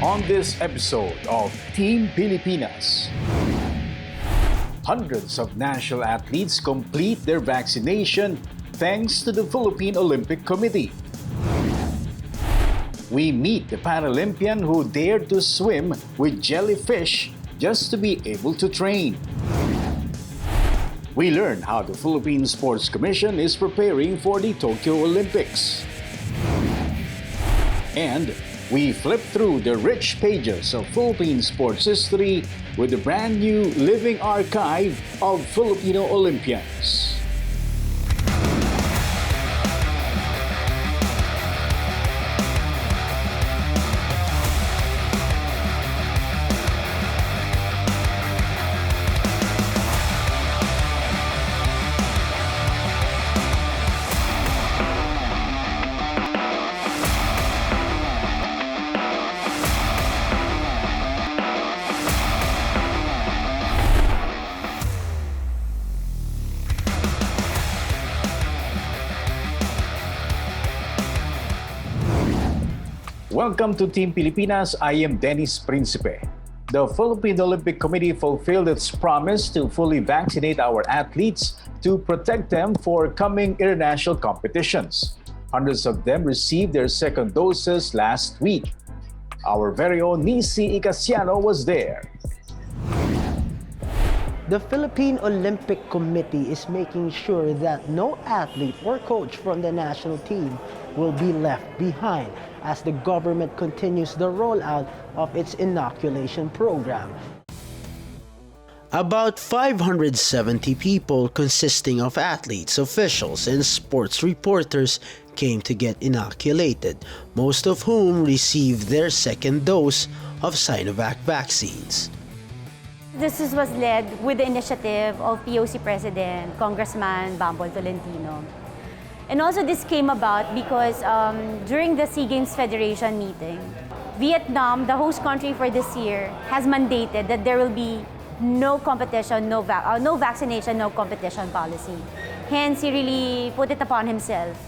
on this episode of Team Pilipinas. Hundreds of national athletes complete their vaccination thanks to the Philippine Olympic Committee. We meet the Paralympian who dared to swim with jellyfish just to be able to train. We learn how the Philippine Sports Commission is preparing for the Tokyo Olympics. And we flip through the rich pages of Philippine sports history with the brand new living archive of Filipino Olympians. Welcome to Team Pilipinas. I am Dennis Principe. The Philippine Olympic Committee fulfilled its promise to fully vaccinate our athletes to protect them for coming international competitions. Hundreds of them received their second doses last week. Our very own Nisi Icasiano was there. The Philippine Olympic Committee is making sure that no athlete or coach from the national team will be left behind as the government continues the rollout of its inoculation program. About 570 people consisting of athletes, officials, and sports reporters came to get inoculated, most of whom received their second dose of Sinovac vaccines. This was led with the initiative of POC President, Congressman Bambol Tolentino. And also this came about because during the SEA Games Federation meeting, Vietnam, the host country for this year, has mandated that there will be no competition, no vaccination, no competition policy. Hence, he really put it upon himself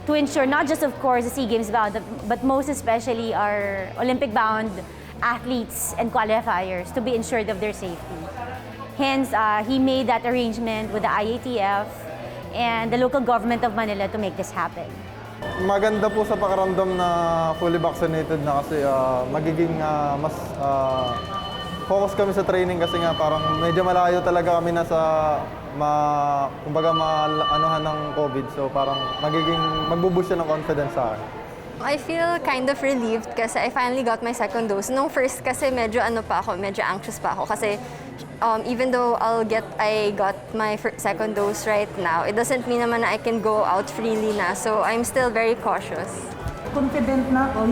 to ensure not just, of course, the SEA Games bound, but most especially our Olympic-bound athletes and qualifiers to be ensured of their safety. Hence, he made that arrangement with the IATF and the local government of Manila to make this happen. Maganda po sa pakiramdam na fully vaccinated na kasi magiging mas focus kami sa training kasi nga parang medyo malayo talaga kami na sa kumbaga maanuhan ng COVID. So parang magbo-boost siya ng confidence sa akin. I feel kind of relieved kasi I finally got my second dose. Nung first kasi medyo anxious pa ako kasi even though I got my second dose right now, it doesn't mean naman na I can go out freely na. So I'm still very cautious. Confident na ako,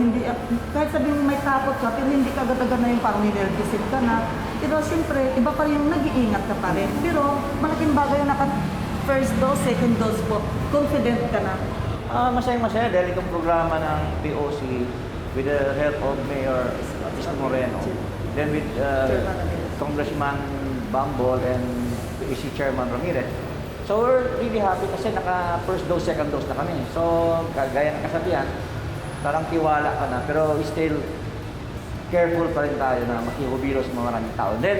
kahit sabihin may takot ka, pero hindi ka agad-agad na yung parang ninervisit ka na. Pero siyempre, iba pa rin yung nag-iingat ka pa rin. Pero malaking bagay yung first dose, second dose po, confident ka na. Masaya dahil itong programa ng POC with the help of Mayor Episdoe Moreno, then with Congressman Bambol and POC Chairman Ramirez. So we're really happy kasi naka first dose, second dose na kami. So gaya ng kasabihan, parang tiwala ka na pero still careful pa rin tayo na makihubilo sa mga maraming tao. Then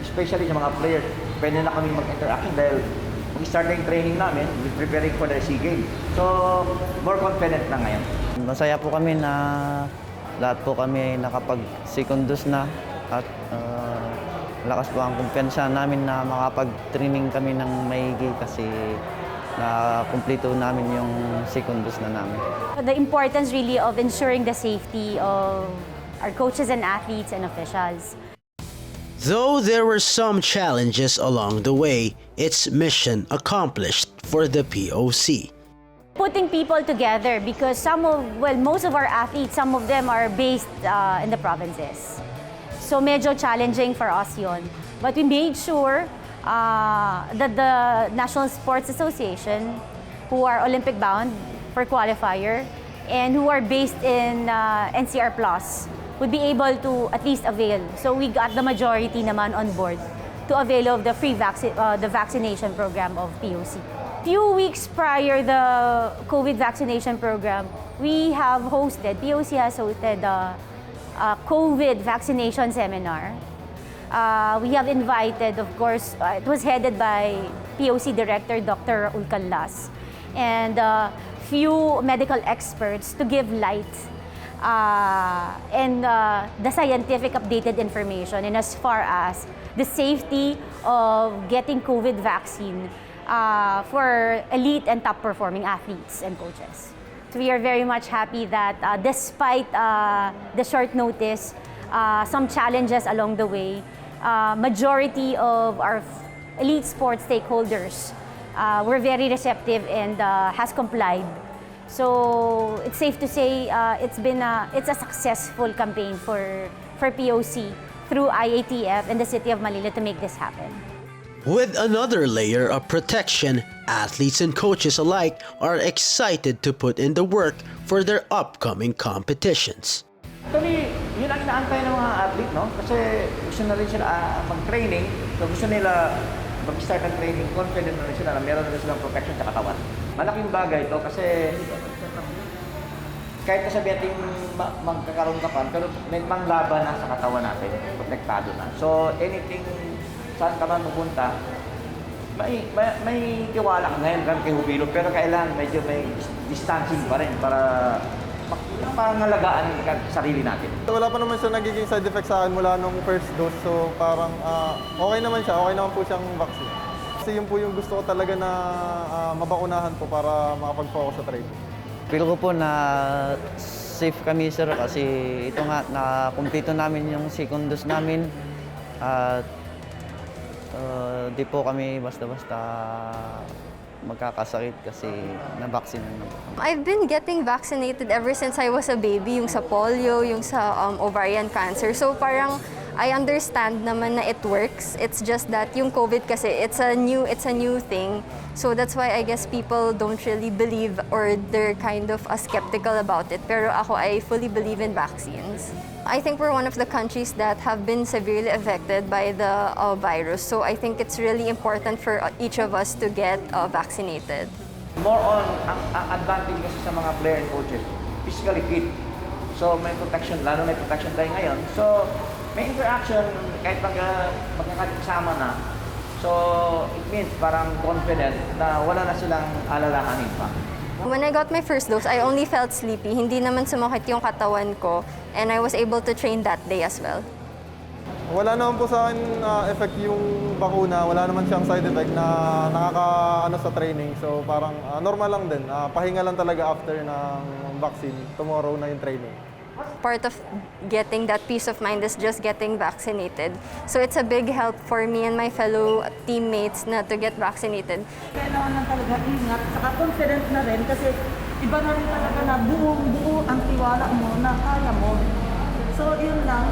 especially sa mga players, pwede na kami mag-interact dahil mag-start na yung training namin, we're preparing for the SEA Games. So, more confident na ngayon. Masaya po kami na lahat po kami nakapag-second dose na at lakas po ang kumpiyansa namin na makapag-training kami ng maigi kasi na-kumplito namin yung second dose na namin. The importance really of ensuring the safety of our coaches and athletes and officials. Though there were some challenges along the way, its mission accomplished for the POC. Putting people together because most of our athletes, some of them are based in the provinces. So medyo challenging for us yun. But we made sure that the National Sports Association, who are Olympic bound for qualifier, and who are based in NCR Plus, would be able to at least avail. So we got the majority naman on board to avail of the the vaccination program of POC. Few weeks prior the COVID vaccination program, POC has hosted COVID vaccination seminar. We have invited, of course, it was headed by POC Director Dr. Raul Canlas and few medical experts to give light and the scientific updated information and as far as the safety of getting COVID vaccine for elite and top performing athletes and coaches. So we are very much happy that despite the short notice, some challenges along the way, majority of our elite sports stakeholders were very receptive and has complied. So it's safe to say it's a successful campaign for POC through IATF and the City of Manila to make this happen. With another layer of protection, athletes and coaches alike are excited to put in the work for their upcoming competitions. Actually, yun ang inaantay ng mga athlete, no? Kasi gusto na rin sila mag-training. So gusto nila mag-start ng training, confident na rin sila na meron na rin silang protection sa katawan. Malaking bagay ito kasi kahit kasabi natin magkakaroon ka pa, pero may manglaban na sa katawan natin, protektado na. So anything, saan ka man pupunta, may tiwala ka ngayon kay Hubilo, pero kailangan medyo may distancing pa rin para pangalagaan ka sarili natin. Wala pa naman siya nagiging side effect sa akin mula nung first dose. So parang okay naman siya, okay naman po siyang vaccine. Kasi yun po yung gusto ko talaga na mabakunahan po para makapag-focus sa training. Feel ko po na safe kami, sir, kasi ito nga, na-kumplito namin yung second dose namin. At di po kami basta-basta magkakasakit kasi na-vaccine na po. I've been getting vaccinated ever since I was a baby, yung sa polio, yung sa ovarian cancer. So parang I understand naman na it works. It's just that yung COVID kasi it's a new thing. So that's why I guess people don't really believe or they're kind of skeptical about it. Pero ako, I fully believe in vaccines. I think we're one of the countries that have been severely affected by the virus. So I think it's really important for each of us to get vaccinated. More on ang advantage kasi sa mga player and coaches, physically fit. So may protection, lalo may protection tayo ngayon. So may interaction kahit magkakasama na. So it means parang confident na wala na silang alalahanin pa. When I got my first dose, I only felt sleepy. Hindi naman sumakit yung katawan ko and I was able to train that day as well. Wala naman po sa akin effect yung bakuna. Wala naman siyang side effect na nakakaano sa training. So parang normal lang din. Pahinga lang talaga after ng vaccine. Tomorrow na yung training. Part of getting that peace of mind is just getting vaccinated. So it's a big help for me and my fellow teammates na to get vaccinated. Kailangan lang talaga ingat, saka confident na rin kasi iba na rin talaga na buong-buo ang tiwala mo na kaya mo. So yun lang,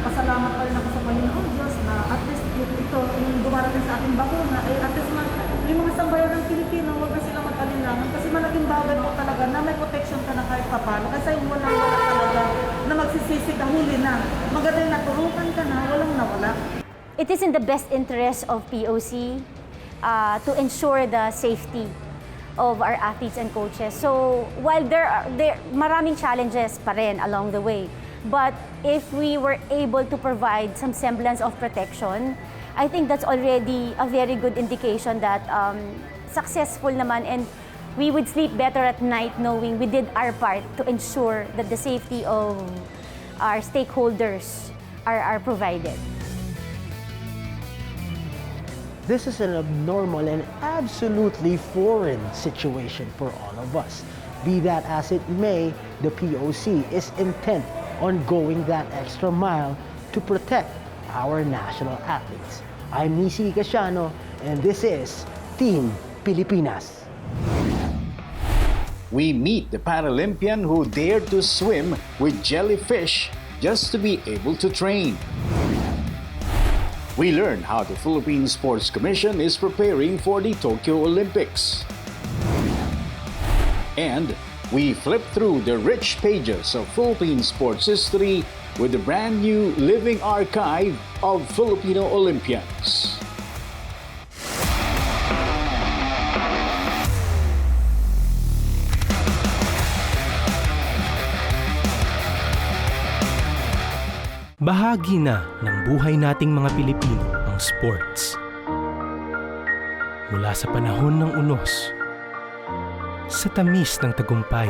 pasalamat pa rin ako sa Panginoon Diyos na at least ito, yung dumarating sa ating bakuna, ay at least yung mga sambayan ng Pilipino, huwag na silang mag-alinlangan kasi malaking bagay po talaga na may protection ka na kahit papano. Kasi walang wala talaga na magsisisi ka, huli na. Maganda yung naturukan ka na, walang nawala. It is in the best interest of POC to ensure the safety of our athletes and coaches. So while there maraming challenges pa rin along the way, but if we were able to provide some semblance of protection, I think that's already a very good indication that successful naman, and we would sleep better at night knowing we did our part to ensure that the safety of our stakeholders are provided. This is an abnormal and absolutely foreign situation for all of us. Be that as it may, the POC is intent on going that extra mile to protect our national athletes. I'm Nisi Casiano, and this is Team Pilipinas. We meet the Paralympian who dared to swim with jellyfish just to be able to train. We learn how the Philippine Sports Commission is preparing for the Tokyo Olympics. And we flip through the rich pages of Philippine sports history with the brand new living archive of Filipino Olympians. Bahagi na ng buhay nating mga Pilipino ang sports. Mula sa panahon ng unos, sa tamis ng tagumpay,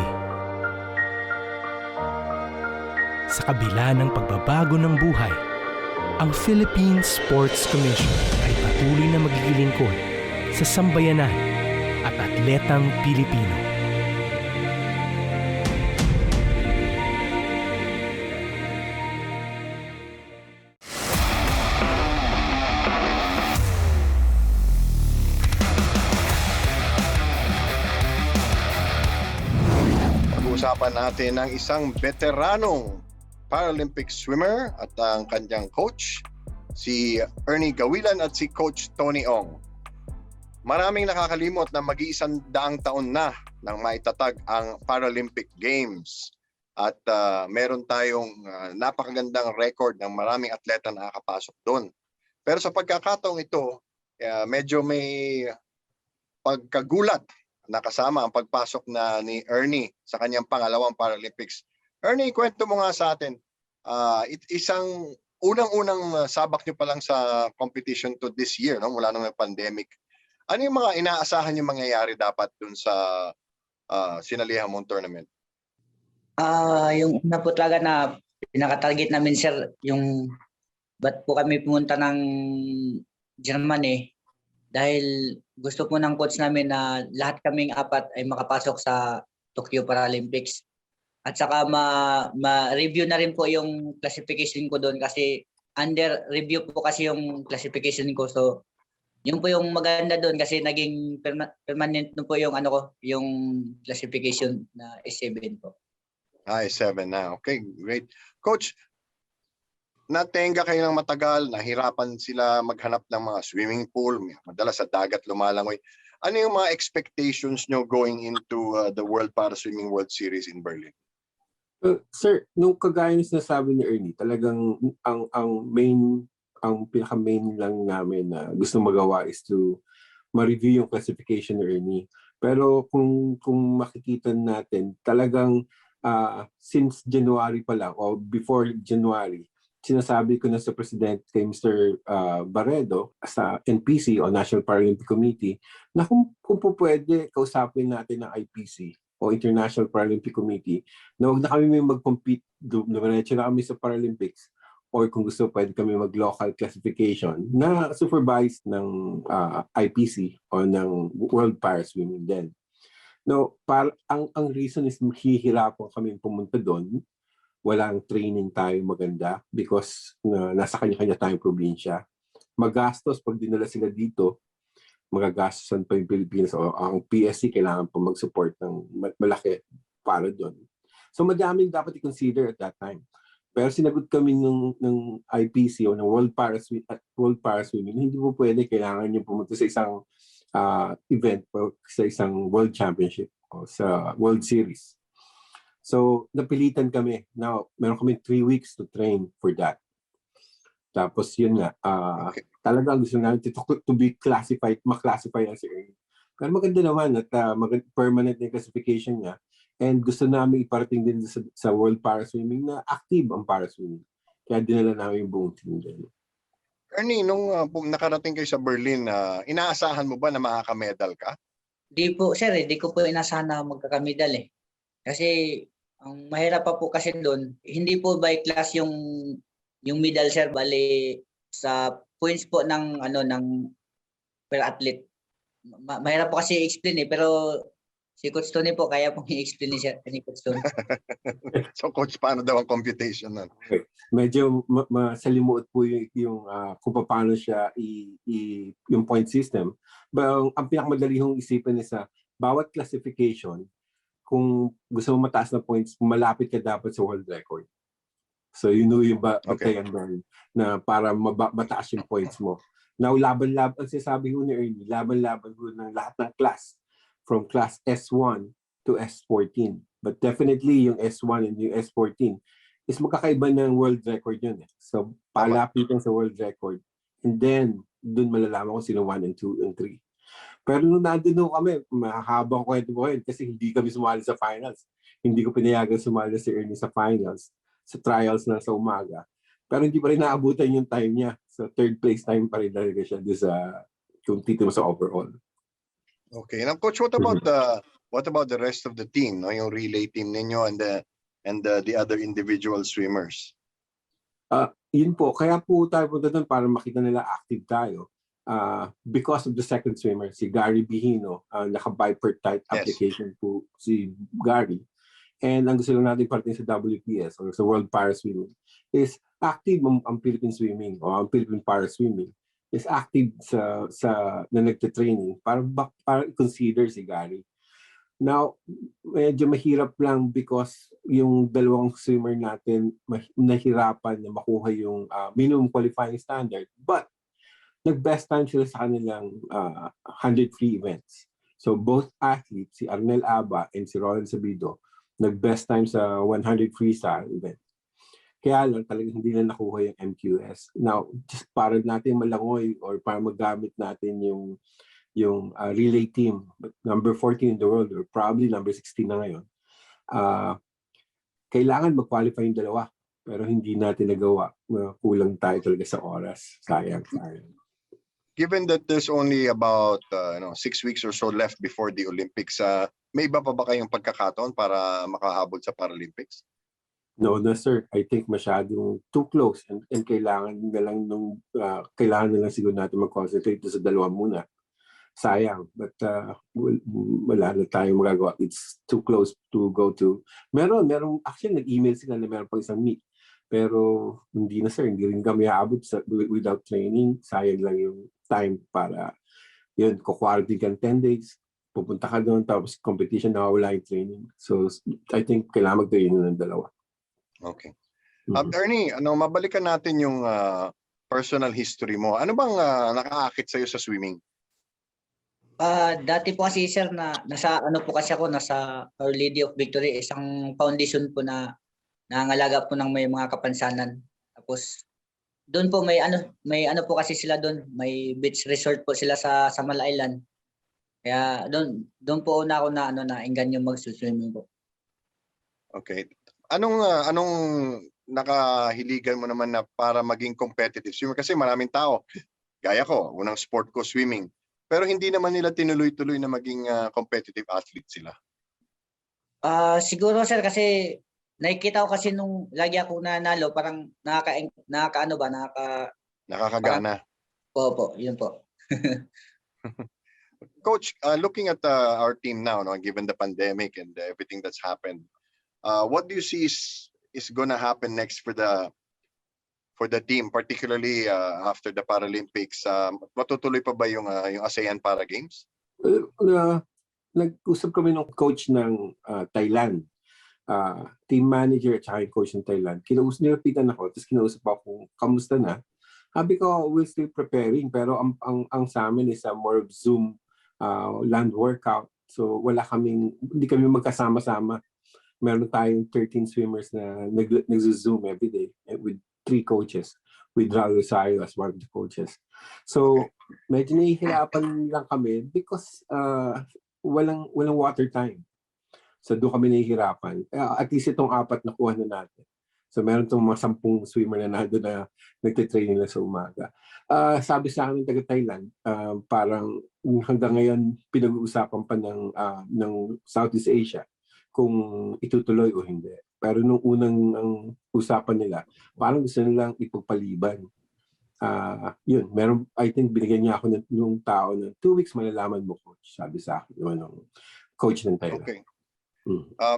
sa kabila ng pagbabago ng buhay, ang Philippine Sports Commission ay patuloy na maglilingkod sa sambayanan at atletang Pilipino. Pag-uusapan natin ang isang veteranong Paralympic swimmer at ang kanyang coach, si Ernie Gawilan at si Coach Tony Ong. Maraming nakakalimot na mag-iisang daang taon na nang maitatag ang Paralympic Games. At meron tayong napakagandang record ng maraming atleta na nakakapasok doon. Pero sa pagkakataong ito, medyo may pagkagulat na kasama ang pagpasok na ni Ernie sa kanyang pangalawang Paralympics. Ernie, kwento mo nga sa atin, isang unang-unang sabak nyo pa lang sa competition to this year, no? Mula nung pandemic. Ano yung mga inaasahan yung mangyayari dapat dun sa sinalihan mong tournament? Yung una po talaga na pinaka-target namin, sir, yung ba't po kami pumunta ng Germany dahil gusto po ng coach namin na lahat kaming apat ay makapasok sa Tokyo Paralympics. At saka ma-review na rin po yung classification ko doon kasi under review po kasi yung classification ko. So, yun po yung maganda doon kasi naging permanent no po yung yung classification na S7 po. S7 na. Okay, great. Coach, natenga kayo ng matagal, nahirapan sila maghanap ng mga swimming pool, madalas sa dagat lumalangoy. Ano yung mga expectations nyo going into the World Para Swimming World Series in Berlin? Sir, nung kagaya ng sinasabi ni Ernie, talagang ang pinaka-main lang namin na gusto magawa is to ma-review yung classification ni Ernie. Pero kung makikita natin, talagang since January pa lang o before January, sinasabi ko na sa President kay Mr. Barredo sa NPC o National Paralympic Committee na kung po pwede kausapin natin ng IPC o International Paralympic Committee na huwag na kami may mag-compete, dumiretso na kami sa Paralympics or kung gusto pwede kami mag-local classification na supervised ng IPC o ng World Para Swimming din. No, ang reason is mahihirapan kami pumunta doon. Walang training tayo maganda because nasa kanya-kanya tayong probinsya. Magastos pag dinala sila dito, magagastosan pa yung Pilipinas o ang PSC kailangan pa mag-support ng malaki para doon. So madaming dapat i-consider at that time. Pero sinagot kami ng IPC o ng World Para Swimming, hindi po pwede, kailangan niyo pumunta sa isang event o sa isang World Championship o sa World Series. So, napilitan kami. Now, meron kami 3 weeks to train for that. Tapos, yun nga, talagang gusto namin to be classified, ma-classify as Ernie. Pero maganda naman at permanent na classification niya. And gusto namin iparating din sa World Para Swimming na active ang para swimming. Kaya dinala namin yung buong team din. Ernie, nung nakarating kayo sa Berlin, inaasahan mo ba na makakamedal ka? Di po, sir, di ko po inasahan na magkakamedal eh. Kasi ang mahirap pa po kasi doon, hindi po by class yung medal, sir, bali sa points po ng per athlete. Mahirap po kasi i-explain eh, pero si Coach Tony po kaya pong i-explain ni Coach Tony. So Coach, paano daw ang computation nun? Okay. Medyo masalimuot po yung kung paano siya yung point system. But ang pinakamadali hong isipin is bawat classification, kung gusto mo mataas na points, malapit ka dapat sa world record. So you know yung batayan doon na para mataas yung points mo. Now, laban-laban, ang sinasabi ko ni Ernie, laban-laban ko ng lahat ng class. From class S1 to S14. But definitely yung S1 and yung S14 is magkakaiba ng world record yun. So palapit sa world record. And then, dun malalaman ko sino 1 and 2 and 3. Pero nung nandun kami, mahabang kwento ko yun kasi hindi kami sumali sa finals. Hindi ko pinayagan sumali si Ernie sa finals, sa trials na sa umaga. Pero hindi pa rin naabutan yung time niya. So third place time pa rin talaga siya doon sa kung titimo sa overall. Okay. Now, Coach, what about the rest of the team? No, yung relay team ninyo and the other individual swimmers. Yun po. Kaya po tayo punta doon para makita nila active tayo. Because of the second swimmer, si Gary Bihino, naka-bipartite application po si Gary. And ang gusto lang natin parating sa WPS or sa World Para Swimming is active ang Philippine Swimming o ang Philippine Para Swimming is active sa na nagte-training para consider si Gary. Now, medyo mahirap lang because yung dalawang swimmer natin nahirapan na makuha yung minimum qualifying standard. But, nag-best time sila sa kanilang 100 free events. So, both athletes, si Arnel Aba and si Roland Sabido, nag-best time sa 100 freestyle event. Kaya lang talagang hindi na nakuha yung MQS. Now, just para natin malangoy or para magamit natin yung relay team, number 14 in the world or probably number 16 na ngayon, kailangan mag-qualify yung dalawa. Pero hindi natin nagawa. Kulang tayo talaga sa oras. Sayang. Given that there's only about 6 weeks or so left before the Olympics, may iba pa ba kayong pagkakataon para makahabol sa Paralympics? No, sir. I think masyadong too close and kailangan na lang siguro natin mag-concentrate sa dalawa muna. Sayang, but wala na tayong magagawa. It's too close to go to. Meron actually nag-email sila na meron pang isang meet. Pero hindi na, sir, hindi rin kami aabot without training. Sayang lang yung time para yun, quarantine ka 10 days, pupunta ka doon, tapos competition, nawawala yung training. So I think kailangan mag-training ng dalawa. Okay. Ernie, mabalikan natin yung personal history mo. Ano bang nakaakit sa'yo sa swimming? Dati po kasi, sir, nasa Our Lady of Victory, isang foundation po na nangangalaga po ng may mga kapansanan. Tapos doon po may ano po kasi sila doon, may beach resort po sila sa Samal Island. Kaya doon po una ako na engganyo mag-swimming po. Okay. Anong nakahiligan mo naman na para maging competitive swimmer? Kasi maraming tao, gaya ko, unang sport ko swimming. Pero hindi naman nila tinuloy-tuloy na maging competitive athlete sila. Siguro, sir, kasi nakikita ko kasi nung lagi ako nanalo, parang Nakakagana. Po, yun po. Coach, looking at our team now, given the pandemic and everything that's happened, what do you see is gonna happen next for the team, particularly after the Paralympics? Matutuloy pa ba yung ASEAN Para Games? Nag-usap kami ng coach ng Thailand. Team manager at saka yung coach ng Thailand. Nilapitan ako, tapos kinausap ako kung kamusta na. Sabi ko, we're still preparing, pero ang sa amin is more of Zoom land workout. So hindi kami magkasama-sama. Meron tayong 13 swimmers na nag-zoom every day with 3 coaches, with Raul Rosario as one of the coaches. So medyo nahihirapan lang kami because walang water time. So doon kami nahihirapan. At least itong 4 na kuha na natin. So meron itong mga 10 swimmer na nandun na nagtitraining na sa umaga. Sabi sa akin ng taga-Thailand, parang hanggang ngayon pinag-uusapan pa ng Southeast Asia kung itutuloy o hindi. Pero nung unang usapan nila, parang gusto nilang ipagpaliban. Yun, meron, I think binigyan niya ako ng tao na 2 weeks malalaman mo, coach. Sabi sa akin, ng coach ng Thailand. Okay.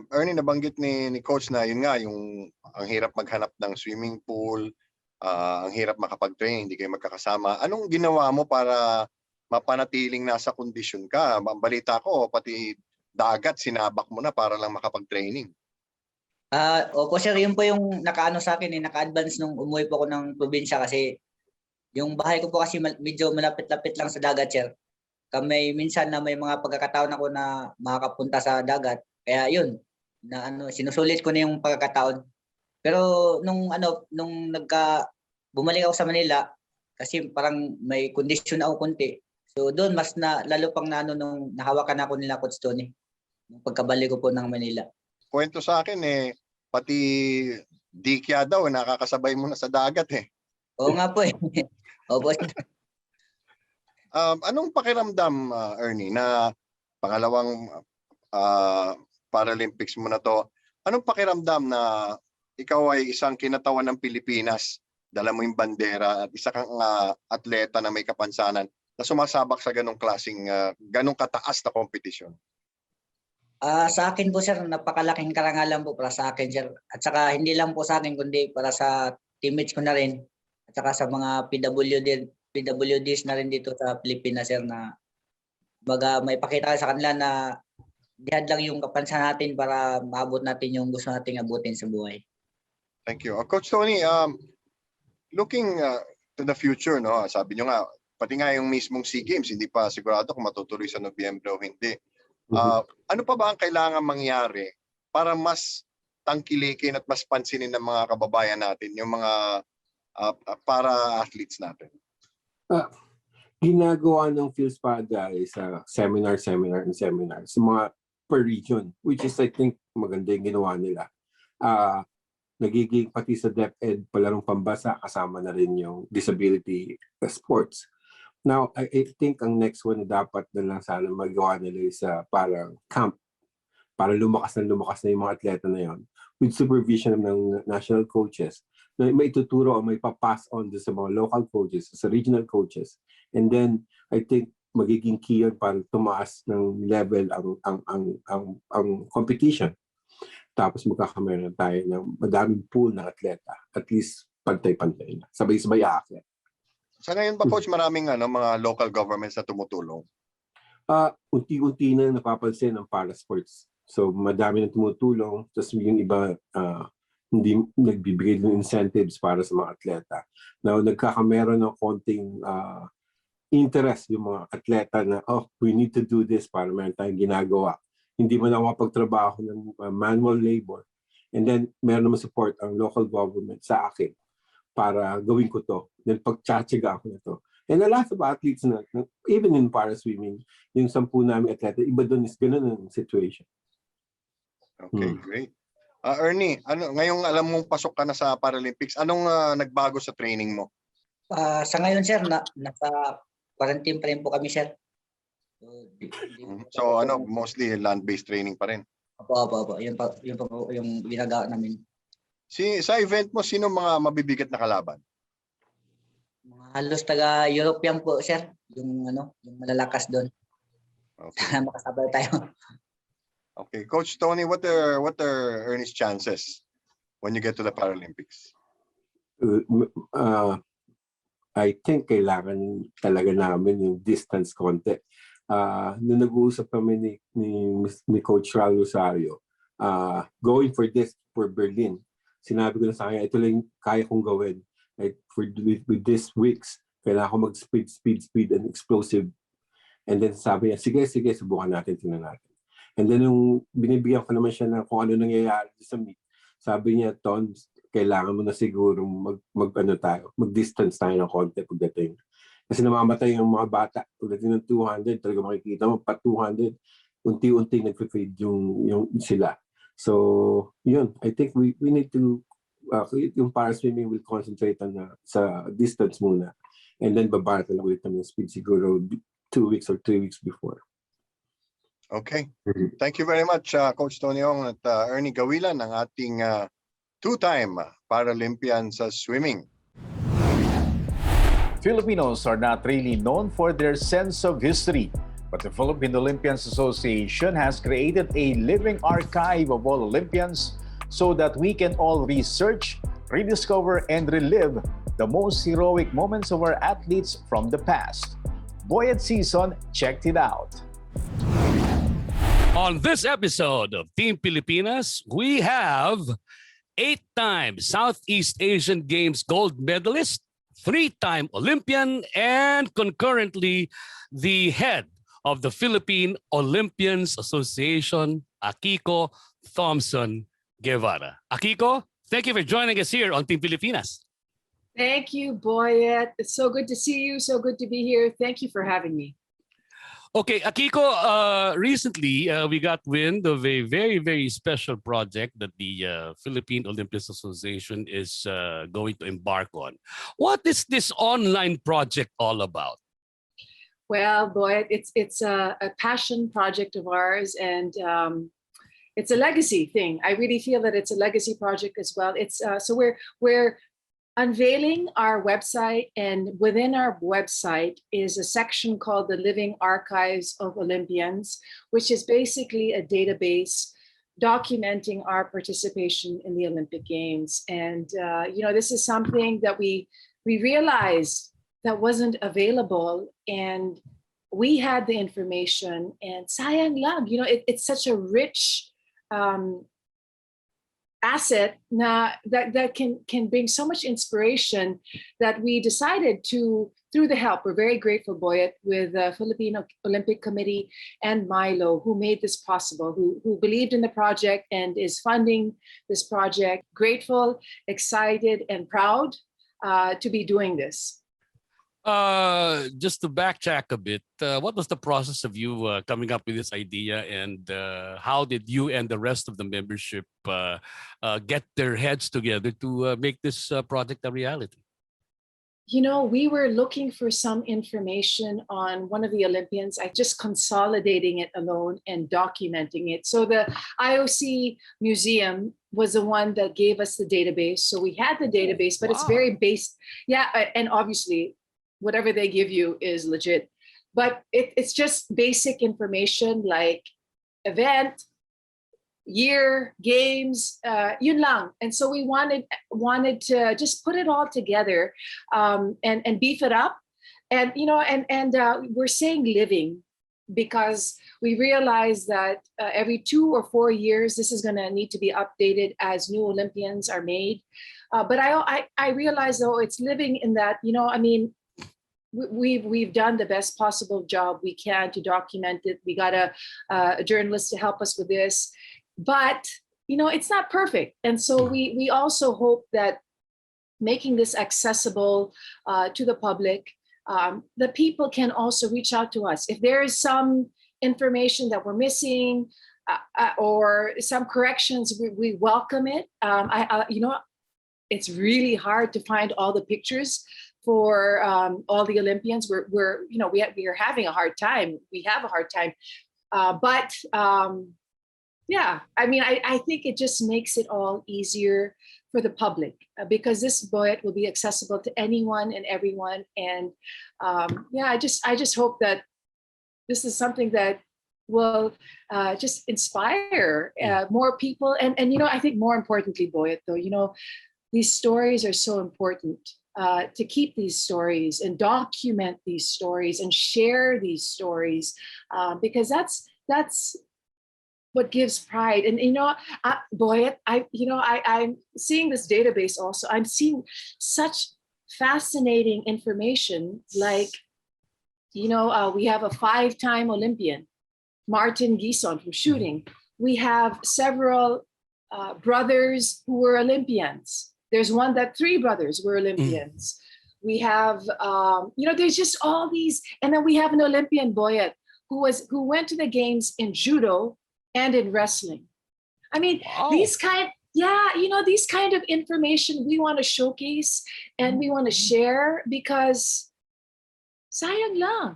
Ernie, nabanggit ni coach na yun nga, yung ang hirap maghanap ng swimming pool, ang hirap makapag-train, hindi kayo magkakasama. Anong ginawa mo para mapanatiling nasa kondisyon ka? Ang balita ko, pati dagat sinabak mo na para lang makapag-training. Opo, sir, yun po yung nakaano sa akin, naka-advance nung umuwi po ako ng probinsya kasi yung bahay ko po kasi medyo malapit-lapit lang sa dagat, sir. Kami minsan na may mga pagkakataon ako na makakapunta sa dagat. Kaya yun, sinusulit ko na yung pagkakataon. Pero nung bumalik ako sa Manila, kasi parang may kondisyon ako konti. So doon mas lalo pang nung nahawakan ako nila Coach Tony nung pagkabalik ko po ng Manila. Kwento sa akin pati Dikya daw, nakakasabay mo na sa dagat eh. Oo nga po eh. Opo. Anong pakiramdam, Ernie, na pangalawang Paralympics mo na to? Anong pakiramdam na ikaw ay isang kinatawan ng Pilipinas, dala mo yung bandera at isa kang atleta na may kapansanan na sumasabak sa ganong klaseng, ganong kataas na kompetisyon? Sa akin po sir, napakalaking karangalan po para sa akin sir. At saka hindi lang po sa akin kundi para sa teammates ko na rin. At saka sa mga PWDs na rin dito sa Pilipinas sir na baga may pakita sa kanila na dihad lang yung kapansanan natin para maabot natin yung gusto nating abutin sa buhay. Thank you. Coach Tony, looking to the future, no? Sabi nyo nga, pati nga yung mismong SEA Games, hindi pa sigurado kung matutuloy sa Nobyembre o hindi. Ano pa ba ang kailangan mangyari para mas tangkilikin at mas pansinin ng mga kababayan natin, yung mga para-athletes natin? Ginagawa ng PhilSpada sa seminar sa mga per region, which is I think maganda yung ginawa nila. Nagiging pati sa DepEd palarong pambasa kasama na rin yung disability sports. Now, I think ang next one dapat na lang sana magawa nila sa parang camp para lumakas na yung mga atleta na yon with supervision ng national coaches na may tuturo o may papass on sa mga local coaches, sa regional coaches. And then, I think magiging key yun para tumaas ng level ang competition. Tapos magkakameron tayo ng madaming pool ng atleta. At least pantay-pantay na. Sabay-sabay aakyat. Sa ngayon ba, Coach, maraming mga local governments na tumutulong? Unti-unti na napapansin ang para-sports. So madami na tumutulong. Tapos yung iba hindi nagbibigay ng incentives para sa mga atleta. Now, nagkakameron ng konting interest yung mga atleta na, we need to do this para meron tayong ginagawa. Hindi man ako mapagtrabaho ng manual labor. And then, meron naman support ang local government sa akin para gawin ko to. Then, pagtsatsaga ako na to. And a lot of athletes na, even in para-swimming, yung 10 namin atleta, iba doon is ganun ang situation. Okay, great. Ernie, ngayong alam mong pasok ka na sa Paralympics, anong nagbago sa training mo? Sa ngayon sir, nasa quarantine pa rin po kami sir. So mostly land-based training pa rin? Opo. Yung ginagawa namin. Sa event mo, sino mga mabibigat na kalaban? Halos taga-European po sir. Yung malalakas doon. Okay. Makasabay tayo. Okay, Coach Tony, what are Ernie's chances when you get to the Paralympics? I think kailangan talaga namin yung distance konti. Nung nag-uusap kami ni Coach Ral Rosario, going for Berlin, sinabi ko na sa kanya, ito lang kaya kong gawin. Like with these weeks, kailangan ko mag-speed and explosive. And then sabi niya, sige, subukan natin, tingnan natin. And then nung binibigyan ko naman siya na kung ano nangyayari sa meet, sabi niya, Ton, kailangan mo na siguro mag-distance tayo ng konti pagdating. Kasi namamatay yung mga bata. Pagdating ng 200, talaga makikita mo, pa 200, unti-unti nag-fade yung sila. So, yun, I think we need to, yung para-swimming will concentrate sa distance muna. And then babata lang ulit ng speed siguro 2 weeks or 3 weeks before. Okay. Thank you very much, Coach Tony Ong at Ernie Gawilan, ang ating two-time Paralympian sa swimming. Filipinos are not really known for their sense of history, but the Philippine Olympians Association has created a living archive of all Olympians so that we can all research, rediscover, and relive the most heroic moments of our athletes from the past. Boyet Season checked it out. On this episode of Team Pilipinas, we have 8-time Southeast Asian Games gold medalist, 3-time Olympian, and concurrently the head of the Philippine Olympians Association, Akiko Thompson Guevara. Akiko, thank you for joining us here on Team Pilipinas. Thank you, Boyet. It's so good to see you. So good to be here. Thank you for having me. Okay, Akiko, recently we got wind of a very, very special project that the Philippine Olympics Association is going to embark on. What is this online project all about? Well, boy, it's a passion project of ours, and it's a legacy thing. I really feel that it's a legacy project as well. It's so we're unveiling our website, and within our website is a section called the Living Archives of Olympians, which is basically a database documenting our participation in the Olympic Games. And this is something that we realized that wasn't available, and we had the information, and sayang lang, it's such a rich asset that can bring so much inspiration that we decided to, through the help, we're very grateful, Boyet, with the Filipino Olympic Committee and Milo, who made this possible, who believed in the project and is funding this project. Grateful, excited, and proud to be doing this. Just to backtrack a bit, what was the process of you coming up with this idea, and how did you and the rest of the membership get their heads together to make this project a reality? We were looking for some information on one of the Olympians. I just consolidating it alone and documenting it. So the IOC Museum was the one that gave us the database. So we had the database, but it's very based. Yeah, and obviously, whatever they give you is legit, but it's just basic information like event, year, games, yun lang. And so we wanted to just put it all together and beef it up. And we're saying living because we realize that every 2 or 4 years, this is going to need to be updated as new Olympians are made. But I realize, though, it's living in that, we've done the best possible job we can to document it. We got a journalist to help us with this, but it's not perfect. And so we also hope that making this accessible to the public, the people can also reach out to us if there is some information that we're missing or some corrections. We welcome it. It's really hard to find all the pictures for all the Olympians. We are having a hard time. We have a hard time, but I think it just makes it all easier for the public because this Boyet will be accessible to anyone and everyone. And I just hope that this is something that will just inspire more people. And I think more importantly, Boyet, though, these stories are so important. To keep these stories and document these stories and share these stories, because that's what gives pride. And Boyet, I'm seeing this database also. I'm seeing such fascinating information. Like, we have a 5-time Olympian, Martin Gison, from shooting. We have several brothers who were Olympians. There's one that 3 brothers were Olympians. We have, there's just all these. And then we have an Olympian, Boyet, who went to the games in judo and in wrestling. These kind of information we want to showcase and we want to share because sayang lang.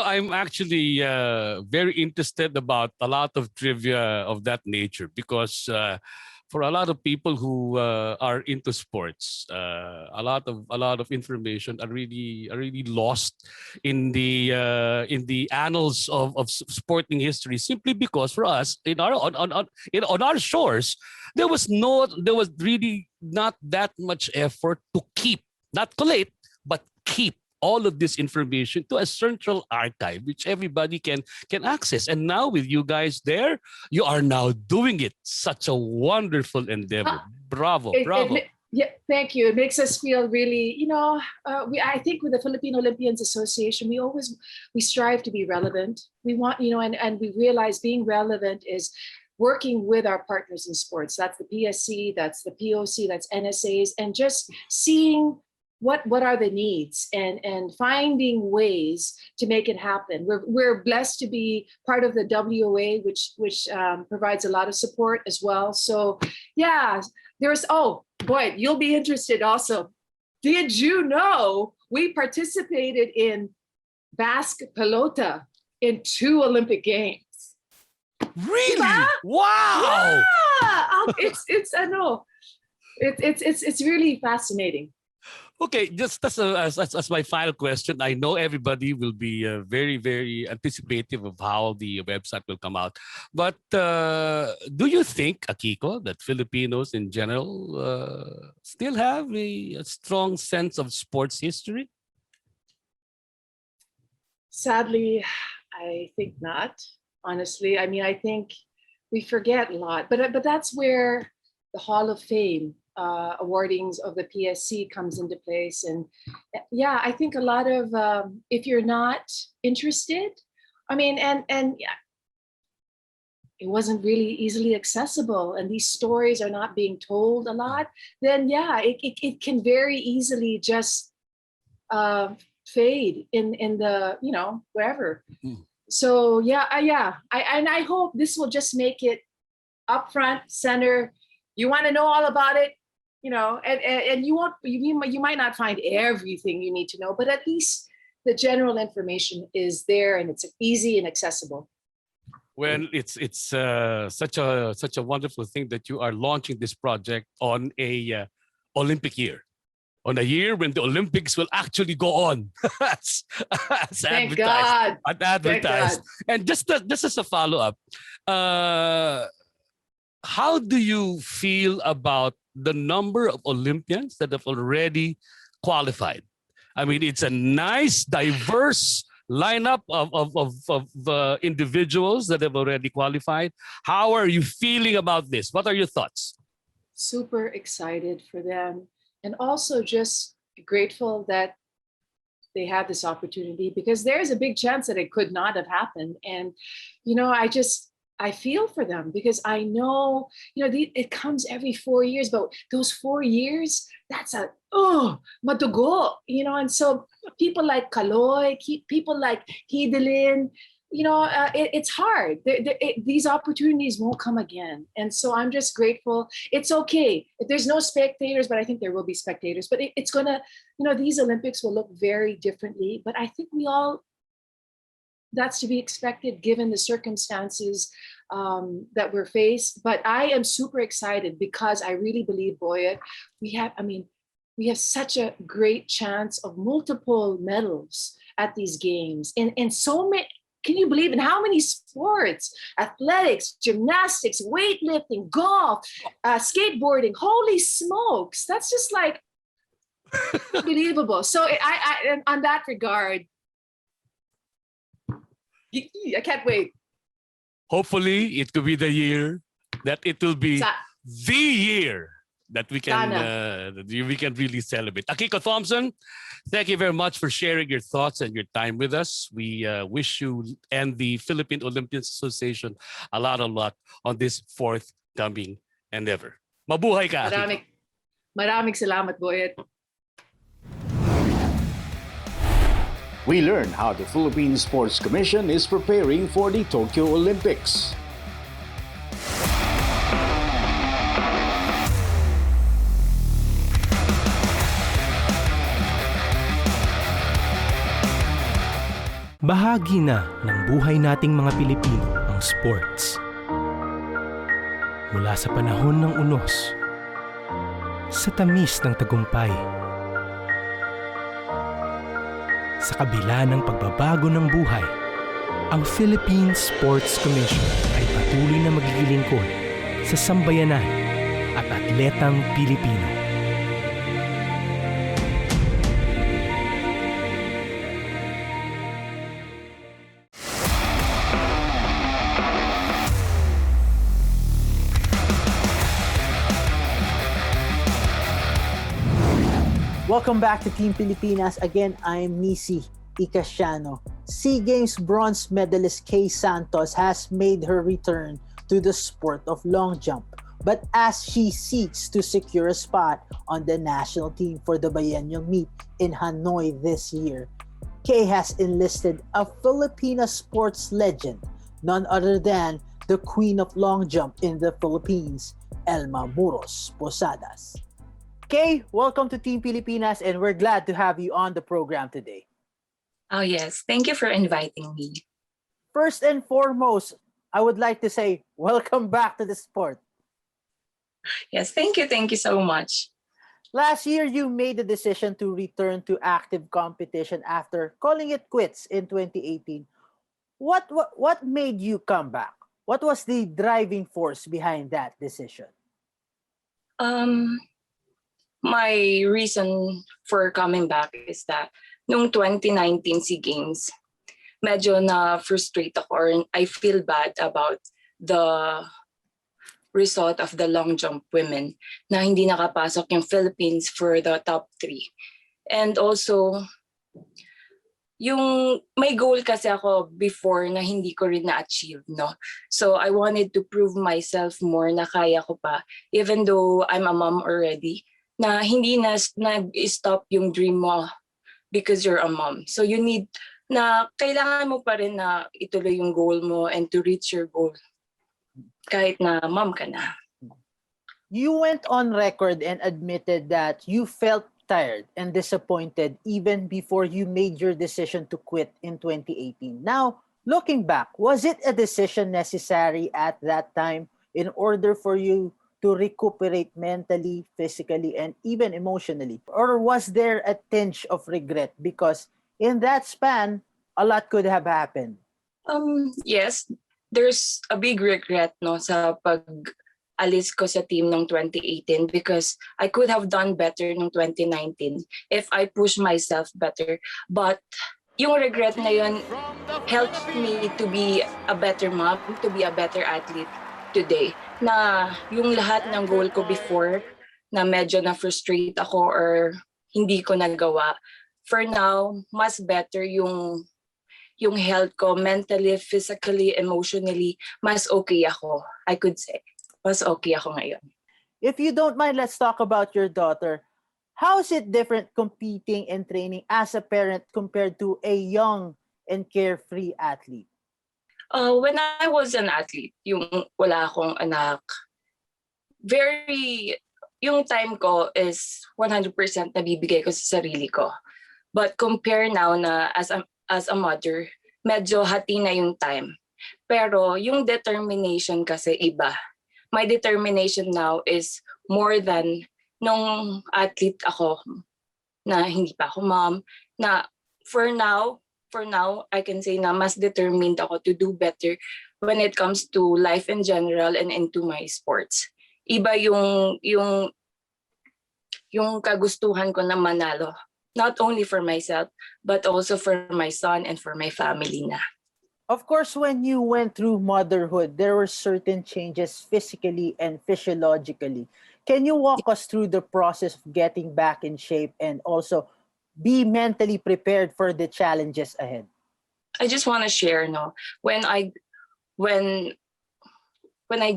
I'm actually very interested about a lot of trivia of that nature because for a lot of people who are into sports, a lot of information are really lost in the annals of sporting history, simply because for us on our shores there was really not that much effort to keep, not collate, but keep all of this information to a central archive which everybody can access. And now with you guys there, you are now doing it. Such a wonderful endeavor. Bravo. Yeah, thank you. It makes us feel really, I think with the Philippine Olympians Association, we strive to be relevant. We want, and we realize being relevant is working with our partners in sports. That's the PSC, that's the POC, that's NSAs, and just seeing what are the needs and finding ways to make it happen. We're blessed to be part of the WOA, which provides a lot of support as well. So yeah, there's, oh boy, you'll be interested also. Did you know we participated in basque pelota in 2 Olympic Games? Really? Diba? Wow! Yeah! It's really fascinating. Okay, just as my final question, I know everybody will be very, very anticipative of how the website will come out. But do you think, Akiko, that Filipinos in general still have a strong sense of sports history? Sadly, I think not. Honestly, I mean, I think we forget a lot. But that's where the Hall of Fame awardings of the PSC comes into place. And yeah, I think a lot of, if you're not interested, I mean, and yeah, it wasn't really easily accessible and these stories are not being told a lot, then yeah, it can very easily just fade in the, you know, wherever. So yeah, I hope this will just make it up front, center. You want to know all about it, you know, and you might not find everything you need to know, but at least the general information is there and it's easy and accessible. Well, it's such a wonderful thing that you are launching this project on a Olympic year, on a year when the Olympics will actually go on as Thank advertised. God. Advertised. And just as a follow-up, how do you feel about the number of Olympians that have already qualified? I mean, it's a nice, diverse lineup of individuals that have already qualified. How are you feeling about this? What are your thoughts? Super excited for them. And also just grateful that they had this opportunity because there's a big chance that it could not have happened. And, you know, I feel for them because I know, you know, it comes every 4 years, but those 4 years, that's madugo, you know, and so people like Kaloy, people like Hidelin, you know, it's hard. These opportunities won't come again. And so I'm just grateful. It's okay. There's no spectators, but I think there will be spectators. But it's going to, you know, these Olympics will look very differently. But I think that's to be expected given the circumstances that we're faced. But I am super excited because I really believe, Boya, we have such a great chance of multiple medals at these games. And so many, can you believe in how many sports? Athletics, gymnastics, weightlifting, golf, skateboarding. Holy smokes. That's just like unbelievable. So I on that regard, I can't wait. Hopefully, it could be the year that it will be the year that we can really celebrate. Akiko Thompson, thank you very much for sharing your thoughts and your time with us. We wish you and the Philippine Olympians Association a lot on this forthcoming endeavor. Mabuhay ka, Akiko. Maraming salamat, Boyet. We learn how the Philippine Sports Commission is preparing for the Tokyo Olympics. Bahagi na ng buhay nating mga Pilipino ang sports. Mula sa panahon ng unos, sa tamis ng tagumpay, sa kabila ng pagbabago ng buhay, ang Philippine Sports Commission ay patuloy na maglilingkod sa sambayanan at atletang Pilipino. Welcome back to Team Pilipinas. Again, I'm Nisi Icasiano. SEA Games bronze medalist Kay Santos has made her return to the sport of long jump. but as she seeks to secure a spot on the national team for the biennial meet in Hanoi this year, Kay has enlisted a Filipina sports legend, none other than the queen of long jump in the Philippines, Elma Muros Posadas. Kay, welcome to Team Pilipinas, and we're glad to have you on the program today. Oh yes, thank you for inviting me. First and foremost, I would like to say welcome back to the sport. Yes, thank you so much. Last year, you made the decision to return to active competition after calling it quits in 2018. What made you come back? What was the driving force behind that decision? My reason for coming back is that noong 2019 SEA Games, medyo na-frustrate ako or I feel bad about the result of the long jump women na hindi nakapasok yung Philippines for the top 3. And also, yung may goal kasi ako before na hindi ko rin na-achieve, no? So I wanted to prove myself more na kaya ko pa, even though I'm a mom already, na hindi na nag-stop yung dream mo because you're a mom. So you need na kailangan mo pa rin na ituloy yung goal mo and to reach your goal kahit na mom ka na. You went on record and admitted that you felt tired and disappointed even before you made your decision to quit in 2018. Now, looking back, was it a decision necessary at that time in order for you to recuperate mentally, physically, and even emotionally? Or was there a tinge of regret because in that span, a lot could have happened? Yes, there's a big regret no sa pag-alis ko sa team ng 2018 because I could have done better ng 2019 if I pushed myself better. But yung regret na yun helped me to be a better mom, to be a better athlete today. Na yung lahat ng goal ko before na medyo na-frustrate ako or hindi ko nagawa, for now, mas better yung health ko, mentally, physically, emotionally, mas okay ako, I could say. Mas okay ako ngayon. If you don't mind, let's talk about your daughter. How is it different competing and training as a parent compared to a young and carefree athlete? When I was an athlete, yung wala akong anak, yung time ko is 100% nabibigay ko sa sarili ko. But compare now na as a mother, medyo hati na yung time. Pero yung determination kasi iba. My determination now is more than nung athlete ako na hindi pa ako mom. Na for now, I can say na mas determined ako to do better when it comes to life in general and into my sports. Iba yung kagustuhan ko na manalo. Not only for myself, but also for my son and for my family na. Of course, when you went through motherhood, there were certain changes physically and physiologically. Can you walk us through the process of getting back in shape and also be mentally prepared for the challenges ahead? I just want to share, no, when I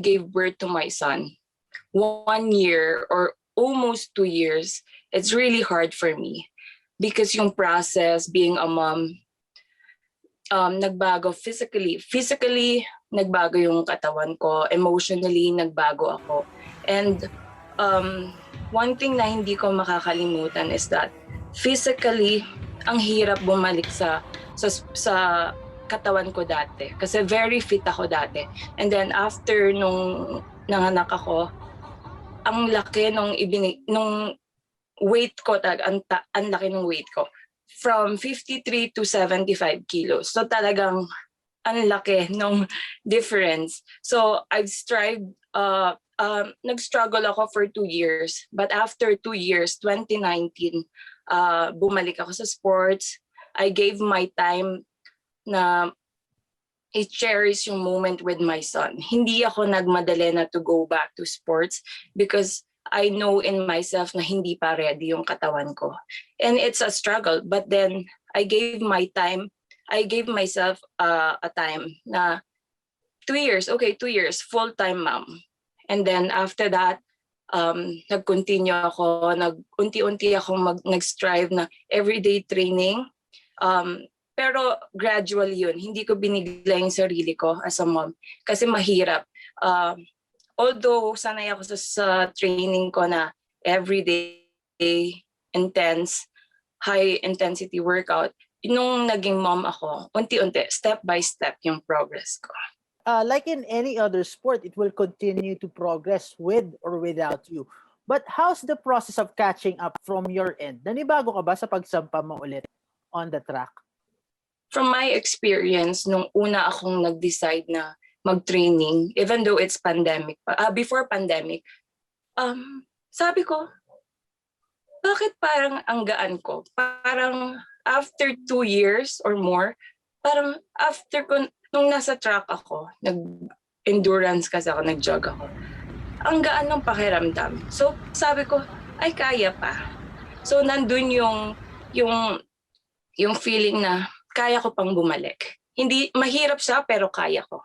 gave birth to my son, 1 year or almost 2 years, it's really hard for me. Because yung process, being a mom, nagbago physically. Physically, nagbago yung katawan ko. Emotionally, nagbago ako. And one thing na hindi ko makakalimutan is that physically, ang hirap bumalik sa katawan ko dati. Kasi very fit ako dati. And then after nung nanganak ako, ang laki nung weight ko, ang laki ng weight ko. From 53 to 75 kilos. So talagang ang laki ng difference. So I've nag-struggle ako for 2 years. But after 2 years, 2019, bumalik ako sa sports. I gave my time na i-cherish yung moment with my son. Hindi ako nagmadali na to go back to sports because I know in myself na hindi pa ready yung katawan ko. And it's a struggle. But then, I gave myself a time na 2 years, okay, 2 years, full-time mom. And then after that, nag-continue ako, unti-unti akong nag-strive na everyday training. Pero gradual yun. Hindi ko binigla yung sarili ko as a mom kasi mahirap. Although sanay ako sa training ko na everyday intense, high intensity workout, nung naging mom ako, unti-unti, step by step yung progress ko. Like in any other sport, it will continue to progress with or without you. But how's the process of catching up from your end? Nanibago ka ba sa pagsampa mo ulit on the track? From my experience, nung una akong nag-decide na mag-training, even though it's pandemic, before pandemic, sabi ko, bakit parang ang gaan ko? Parang after 2 years or more, parang after ko, nung nasa track ako, nag-endurance kasi ako, nag-jog ako, ang gaan ng pakiramdam. So sabi ko, ay kaya pa. So nandun yung feeling na kaya ko pang bumalik. Hindi, mahirap siya pero kaya ko.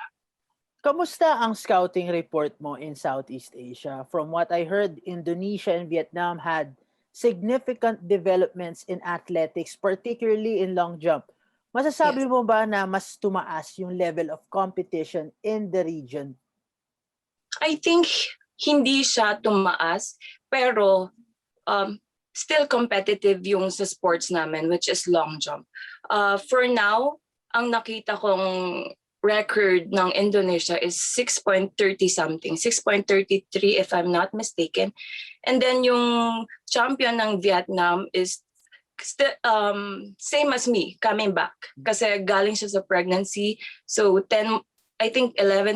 Kamusta ang scouting report mo in Southeast Asia? From what I heard, Indonesia and Vietnam had significant developments in athletics, particularly in long jump. Masasabi mo ba na mas tumaas yung level of competition in the region? I think hindi siya tumaas, pero still competitive yung sa sports namin, which is long jump. For now, ang nakita kong record ng Indonesia is 6.30 something, 6.33 if I'm not mistaken. And then yung champion ng Vietnam is still, same as me, coming back. Kasi galing siya sa pregnancy. So 11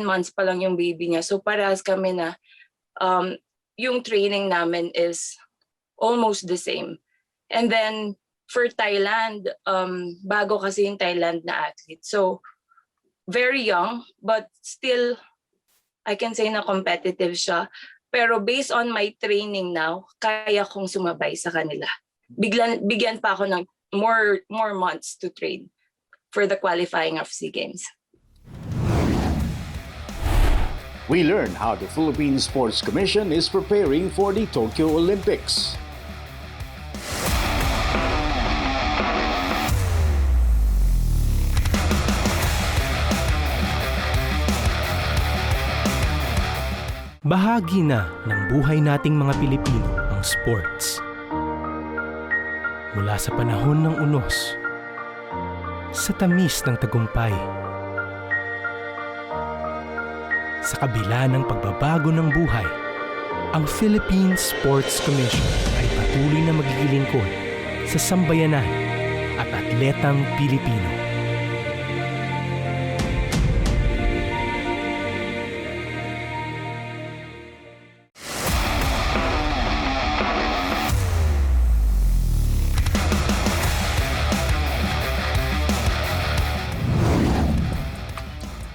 months pa lang yung baby niya. So parehas kami na yung training namin is almost the same. And then for Thailand, bago kasi yung Thailand na athlete. So very young, but still, I can say na competitive siya. Pero based on my training now, kaya kong sumabay sa kanila. Bigyan pa ako ng more months to train for the qualifying of SEA Games. We learn how the Philippine Sports Commission is preparing for the Tokyo Olympics. Bahagi na ng buhay nating mga Pilipino ang sports. Mula sa panahon ng unos, sa tamis ng tagumpay, sa kabila ng pagbabago ng buhay, ang Philippine Sports Commission ay patuloy na magigilingkod sa sambayanan at atletang Pilipino.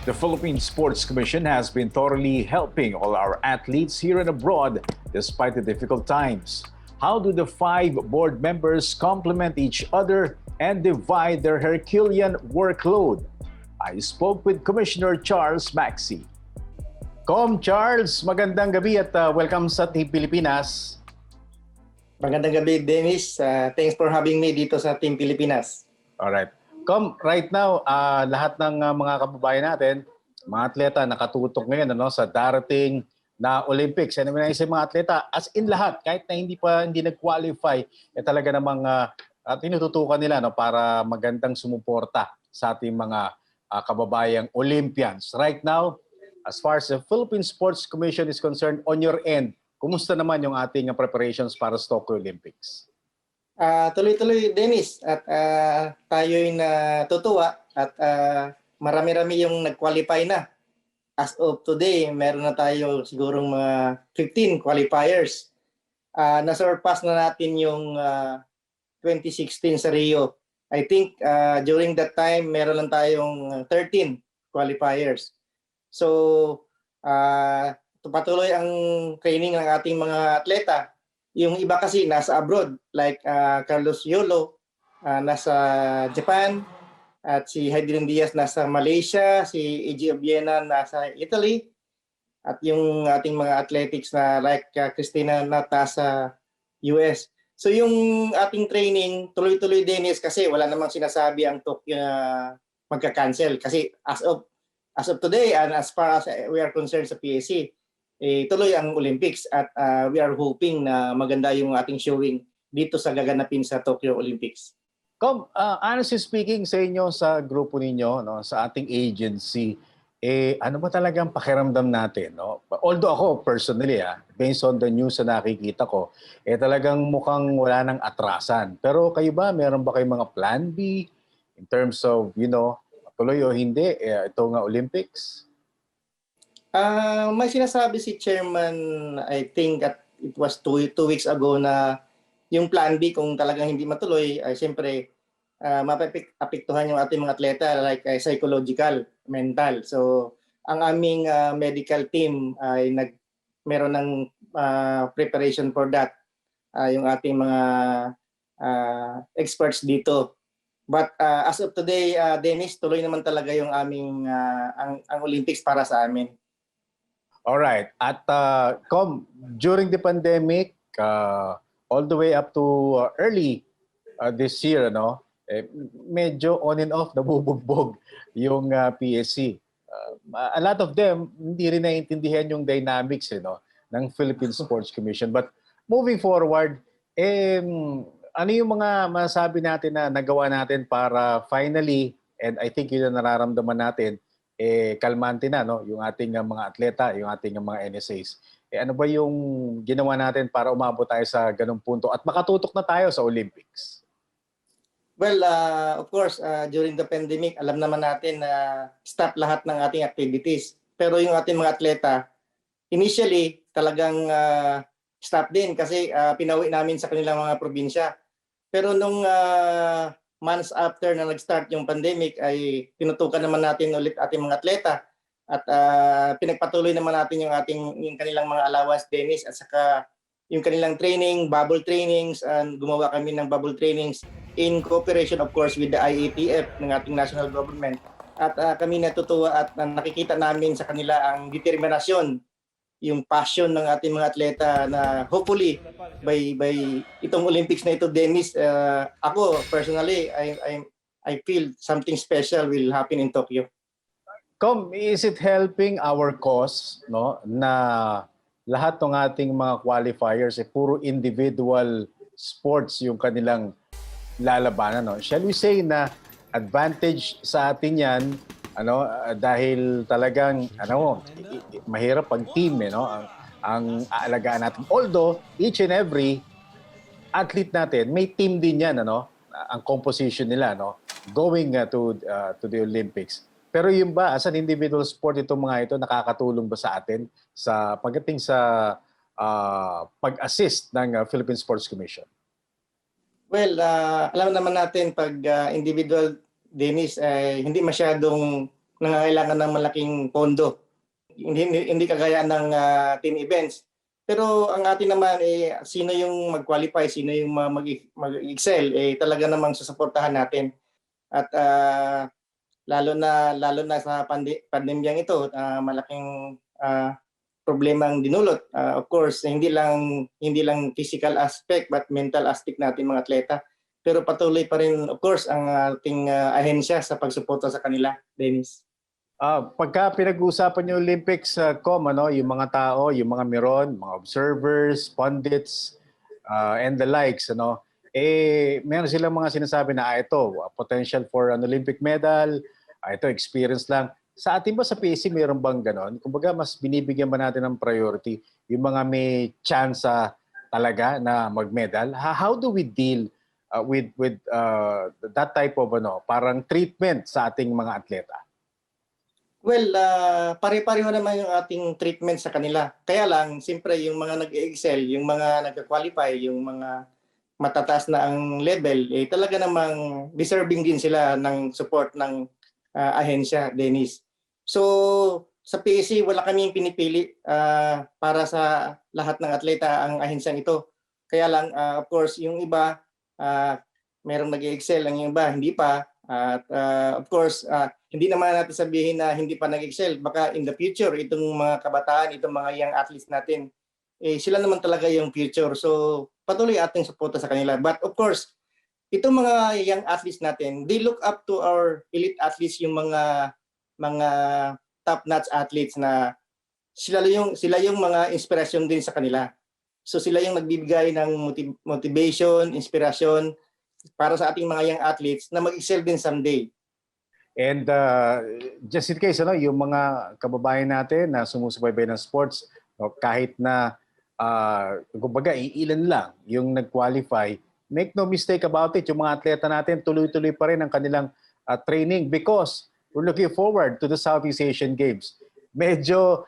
The Philippine Sports Commission has been thoroughly helping all our athletes here and abroad despite the difficult times. How do the 5 board members complement each other and divide their Herculean workload? I spoke with Commissioner Charles Maxey. Charles, magandang gabi at welcome sa Team Pilipinas. Magandang gabi, Dennis. Thanks for having me dito sa Team Pilipinas. Alright. Right now, lahat ng mga kababayan natin, mga atleta nakatutok ngayon sa darating na Olympics. Ano na yung mga atleta, as in lahat, kahit na hindi nag-qualify, talaga namang tinututukan nila para magandang sumuporta sa ating mga kababayang Olympians. Right now, as far as the Philippine Sports Commission is concerned, on your end, kumusta naman yung ating preparations para sa Tokyo Olympics? Tuloy-tuloy, Dennis, at tayo'y natutuwa at marami-rami yung nag-qualify na. As of today, meron na tayo sigurong mga 15 qualifiers. Nasurpass na natin yung 2016 sa Rio. I think during that time, meron lang tayong 13 qualifiers. So, patuloy ang training ng ating mga atleta. Yung iba kasi nasa abroad, like Carlos Yolo, nasa Japan, at si Haydrin Diaz nasa Malaysia, si E.G. Obiena nasa Italy, at yung ating mga athletics na like Christina Nata sa US. So yung ating training, tuloy-tuloy din kasi wala namang sinasabi ang Tokyo na magka-cancel. Kasi as of today and as far as we are concerned sa PSC, tuloy ang Olympics at we are hoping na maganda yung ating showing dito sa gaganapin sa Tokyo Olympics. Honestly speaking sa inyo, sa grupo ninyo, no, sa ating agency, ano ba talagang pakiramdam natin? No? Although ako personally, based on the news na nakikita ko, talagang mukhang wala nang atrasan. Pero kayo ba, meron ba kayong mga plan B in terms of, tuloy o hindi, itong Olympics? May sinasabi si Chairman, I think that it was two weeks ago na yung plan B kung talagang hindi matuloy ay siyempre mapapektuhan yung ating mga atleta like psychological, mental. So ang aming medical team ay meron ng preparation for that. Yung ating mga experts dito. But as of today, Dennis, tuloy naman talaga yung aming ang Olympics para sa amin. Alright. At during the pandemic, all the way up to early this year, medyo on and off nabubugbog yung PSC. A lot of them hindi rin naiintindihan yung dynamics ng Philippine Sports Commission. But moving forward, ano yung mga masabi natin na nagawa natin para finally, and I think yun ang nararamdaman natin, kalmante na yung ating mga atleta, yung ating mga NSAs. Ano ba yung ginawa natin para umabot tayo sa ganung punto at makatutok na tayo sa Olympics? Well, of course, during the pandemic, alam naman natin na stop lahat ng ating activities. Pero yung ating mga atleta, initially, talagang stop din kasi pinawi namin sa kanilang mga probinsya. Pero nung months after na nag-start yung pandemic, ay tinutukan naman natin ulit ating mga atleta. At pinagpatuloy naman natin yung kanilang mga allowance, Dennis, at saka yung kanilang training, bubble trainings, and gumawa kami ng bubble trainings in cooperation, of course, with the IATF ng ating national government. At kami natutuwa at nakikita namin sa kanila ang determinasyon, yung passion ng ating mga atleta na hopefully by itong Olympics na ito, Dennis, ako personally, I feel something special will happen in Tokyo. Is it helping our cause na lahat ng ating mga qualifiers puro individual sports yung kanilang lalabanan? Shall we say na advantage sa atin yan dahil talagang mahirap pag team ang aalagaan natin. Although each and every athlete natin may team din yan ang composition nila going to the Olympics. Pero yung ba, as an individual sport, itong mga ito, nakakatulong ba sa atin sa pagdating sa pag-assist ng Philippine Sports Commission? Well, alam naman natin pag individual, Dennis, hindi masyadong nangangailangan ng malaking pondo. Hindi kagaya ng team events. Pero ang atin naman, sino yung mag-qualify, sino yung mag-excel, talaga namang susuportahan natin. At lalo na sa pandemyang ito, malaking problema ang dinulot. Of course, hindi lang physical aspect but mental aspect natin mga atleta. Pero patuloy pa rin, of course, ang ating ahensya sa pagsuporta sa kanila, Dennis. Pagka pinag-uusapan yung Olympics, yung mga tao, yung mga miron, mga observers, pundits, and the likes, meron silang mga sinasabi na ito, potential for an Olympic medal, ito experience lang. Sa atin ba sa PSC mayroon bang ganon? Kumbaga mas binibigyan ba natin ng priority yung mga may chance talaga na mag-medal? How do we deal with that type of parang treatment sa ating mga atleta? Well, pare-pareho naman yung ating treatment sa kanila. Kaya lang, siyempre yung mga nag-excel, yung mga nagka-qualify, yung mga matataas na ang level, talaga namang deserving din sila ng support ng ahensya, Dennis. So, sa PSC, wala kaming pinipili para sa lahat ng atleta ang ahensyang ito. Kaya lang, of course, yung iba, merong nag-excel, ang iba, hindi pa. At of course, hindi naman natin sabihin na hindi pa nag-excel. Baka in the future, itong mga kabataan, itong mga young athletes natin, sila naman talaga yung future. So patuloy ating suporta sa kanila. But of course, itong mga young athletes natin, they look up to our elite athletes, yung mga top-notch athletes na sila yung mga inspirasyon din sa kanila. So sila yung nagbibigay ng motivation, inspirasyon para sa ating mga young athletes na mag-excel din someday. And just in case, yung mga kababayan natin na sumusubaybay ng sports, kahit na kumbaga iilan lang yung nag-qualify, make no mistake about it, yung mga atleta natin tuloy-tuloy pa rin ang kanilang training because we're looking forward to the Southeast Asian Games. Medyo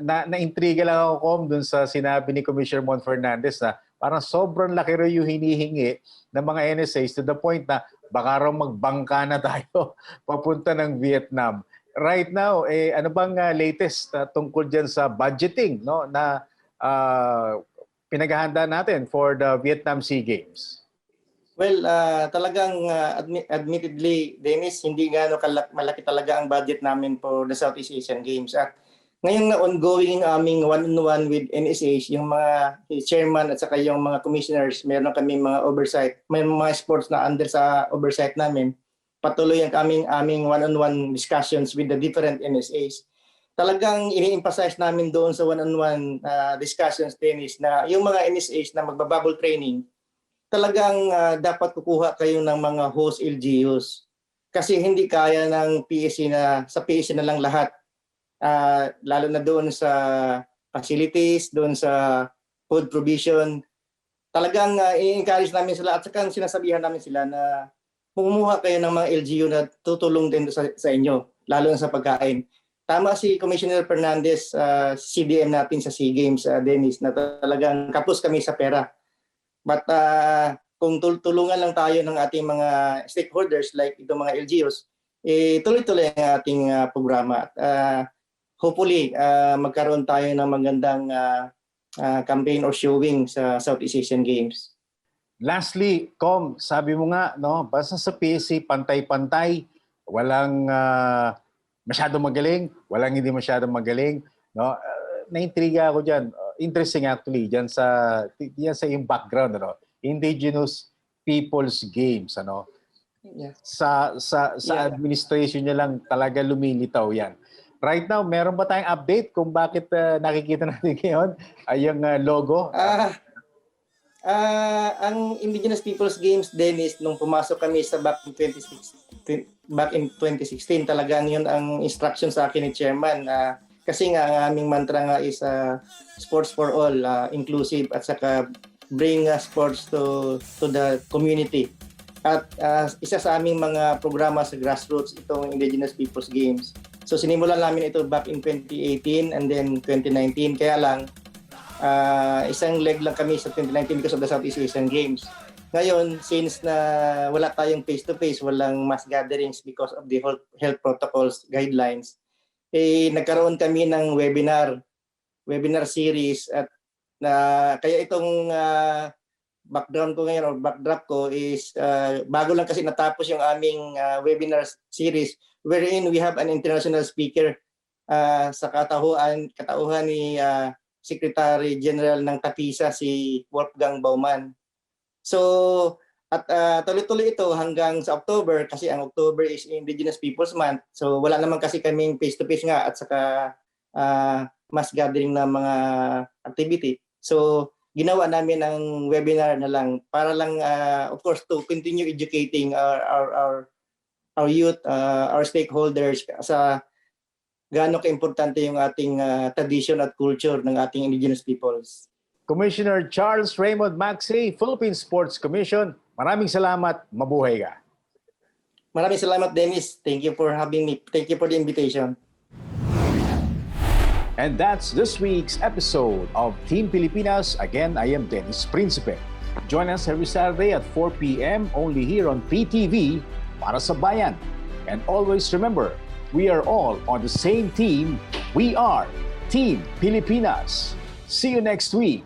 na-intriga lang ako, Com, dun sa sinabi ni Commissioner Mon Fernandez na parang sobrang laki rin yung hinihingi ng mga NSAs to the point na baka raw magbangka na tayo papunta ng Vietnam. Right now, ano bang latest tungkol dyan sa budgeting na pinaghahanda natin for the Vietnam SEA Games? Well, talagang admittedly, Dennis, hindi gaano malaki talaga ang budget namin for the Southeast Asian Games. At ngayon na ongoing aming one-on-one with NSH, yung mga chairman at saka yung mga commissioners, meron kami mga oversight, may mga sports na under sa oversight namin. Patuloy ang aming one-on-one discussions with the different NSAs. Talagang ini-emphasize namin doon sa one-on-one discussions, Dennis, na yung mga NSAs na magbabubble training, talagang dapat kukuha kayo ng mga host LGUs. Kasi hindi kaya ng PSC sa PSC na lang lahat. Lalo na doon sa facilities, doon sa food provision. Talagang i-encourage namin sila at saka sinasabihan namin sila na pumuha kayo ng mga LGU na tutulong din sa inyo, lalo na sa pagkain. Tama si Commissioner Fernandez, CDM natin sa SEA Games, Dennis, na talagang kapos kami sa pera. But kung tulungan lang tayo ng ating mga stakeholders like itong mga LGUs, tuloy-tuloy ang ating programa. Hopefully, magkaroon tayo ng magandang campaign or showing sa Southeast Asian Games. Lastly, Com, sabi mo nga, basta sa PSC, pantay-pantay, walang masyadong magaling, walang hindi masyadong magaling. Naintriga ako dyan. Interesting actually, dyan sa yung background, Indigenous People's Games. Yeah. Sa administration niya lang talaga lumilitaw yan. Right now, meron ba tayong update kung bakit nakikita natin ngayon yung logo? Ang Indigenous People's Games, Dennis, nung pumasok kami sa back in 2016, talagang yun ang instruction sa akin ni Chairman. Kasi nga, ang aming mantra nga is sports for all, inclusive, at saka bring sports to the community. At isa sa aming mga programa sa grassroots, itong Indigenous People's Games. So sinimulan namin ito back in 2018 and then 2019. Kaya lang, isang leg lang kami sa 2019 because of the Southeast Asian Games. Ngayon, since na wala tayong face-to-face, walang mass gatherings because of the health protocols, guidelines, nagkaroon kami ng webinar series at kaya itong background ko ngayon or backdrop ko is bago lang kasi natapos yung aming webinar series wherein we have an international speaker sa katauhan ni Secretary General ng TAPISA, si Wolfgang Baumann. So, at tuloy-tuloy ito hanggang sa October kasi ang October is Indigenous Peoples Month. So, wala naman kasi kaming face-to-face nga at saka mass gathering na mga activity. So, ginawa namin ang webinar na lang para lang, of course, to continue educating our youth, our stakeholders sa gaano ka-importante yung ating tradition at culture ng ating indigenous peoples. Commissioner Charles Raymond Maxey, Philippine Sports Commission, maraming salamat. Mabuhay ka. Maraming salamat, Dennis. Thank you for having me. Thank you for the invitation. And that's this week's episode of Team Pilipinas. Again, I am Dennis Principe. Join us every Saturday at 4 p.m. only here on PTV para sa bayan. And always remember, we are all on the same team. We are Team Pilipinas. See you next week.